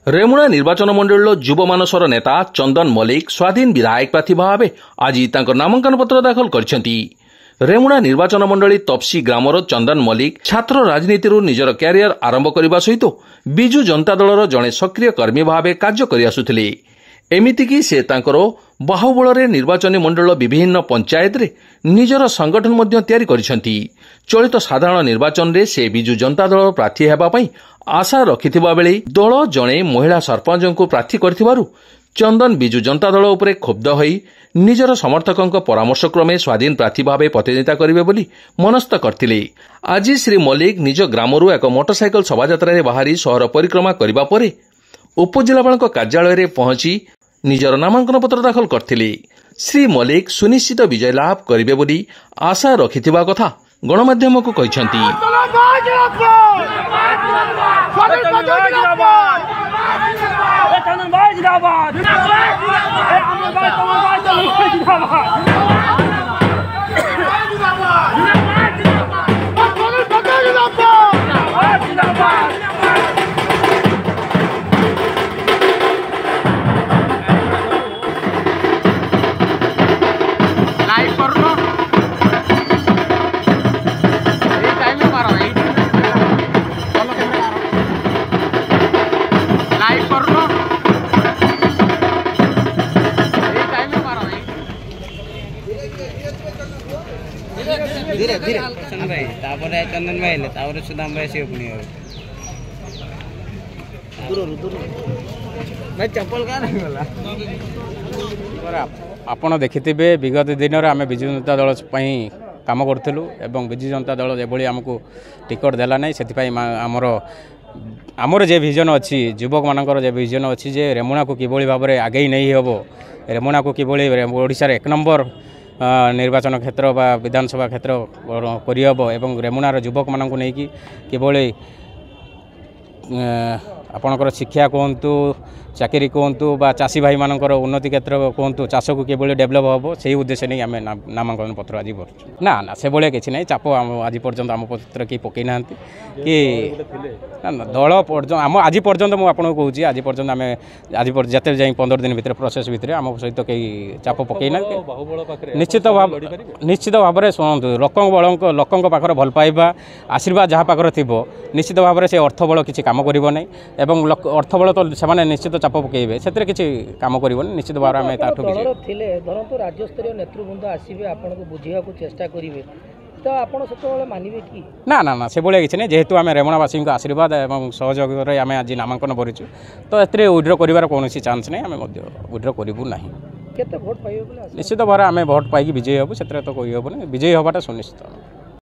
रेमुणा निर्वाचन मंडल युव मानसर नेता चंदन मल्लिक स्वाधीन विधायक प्रार्थी भाव आज नामांकन पत्र दाखल कर रेमुणा निर्वाचन मंडली तपसी ग्रामर चंदन मल्लिक छात्र राजनीति निजर क्यारियर आरंभ करने सहित विजु जनता दलर जड़े सक्रिय कर्मी भाव कार्य करआसुथिले। एमितिकी से तांकर बाहुबल निर्वाचन मंडल विभिन्न पंचायत रे निजर संगठन मध्य तैयारी करिसेंती। चलित साधारण निर्वाचन रे से विजु जनता दल प्रार्थी हेबा पई आशा रखिथिबा बेले दल जणे महिला सरपंच को प्रार्थी करथिबारु चंदन विजु जनता दल उपरे क्षुब्ध होई निजर समर्थकों परामर्श क्रमे स्वाधीन प्रार्थी भाव प्रतिनिधिता करिवे बोली मनस्थ करथिले। आज श्री मल्लिक निज ग्रामरु एक मोटरसाइकल शोभायात्रा रे बाहरी शहर परिक्रमा करिबा परे उपजिलापाल कार्यालय रे पहुंची निजर नामांकन पत्र दाखल करथिले। श्री मल्लिक सुनिश्चित विजय लाभ करिवे बोली आशा रखिथिबा कथा गणमाध्यम को कहिसेंती। धीरे धीरे भाई तापर चंदन भाई ले तापर सुदाम भाई से पुणी भाई चप्पल का नहीं गला आपण देखिथिबे विगत दिन रे आमे विजु जनता दल पई काम करथलु एवं विजु जनता दल जेबोली हमकु टिकट देला नै सेति पई हमर जे विजन अछि युवक मानकर जे विजन अछि जे रेमुणा को किबोली भाबरे आगे नै हेबो रेमुणा को किबोली ओडिसा रे 1 नंबर निर्वाचन क्षेत्र बा विधानसभा क्षेत्र करहब एवं रेमुणार युवक मानक नहीं कि किभली आपणकर शिक्षा कहतु चाकरी कहतु बा चाषी भाई मानकर उन्नति क्षेत्र कहतु चाष को किभली डेभलप हम से उद्देश्य नहीं आम नामांकन पत्र आज ना ना से भाया किसी ना चाप आज पर्यंत आम पत्र कि पकई ना कि दल आम आज पर्यंत मुझे कहूँ आज पर्यंत आम आज जिते जाए 15 दिन भितर प्रोसेस भितर आम सहित कई चाप पकई ना निश्चित भाव में शुणु लोकों पाखर भल पाइबा आशीर्वाद जहाँ पाखर थी निश्चित भाव में से अर्थ बल किसी कम कर एवं अर्थ बल तो से निश्चित चाप पकईबे से किसी कम कर निश्चित भाव में धरतु राज्यस्तरीय नेतृवृंद आसवे आपको बुझा चेष्टा करेंगे तो आप मानवे कि ना ना ना से भाया किसी नहीं जेहेतु आम रेमुणावासी आशीर्वाद और सहयोग आम आज नामांकन करूँ तो ए विड्र कर कौन चान्स नहीं आम विड्र करूँ ना केते भोट पाइबे निश्चित भाव में आम भोट पाई विजयी हबू से तो कही हेबनी विजयी हवाटा सुनिश्चित।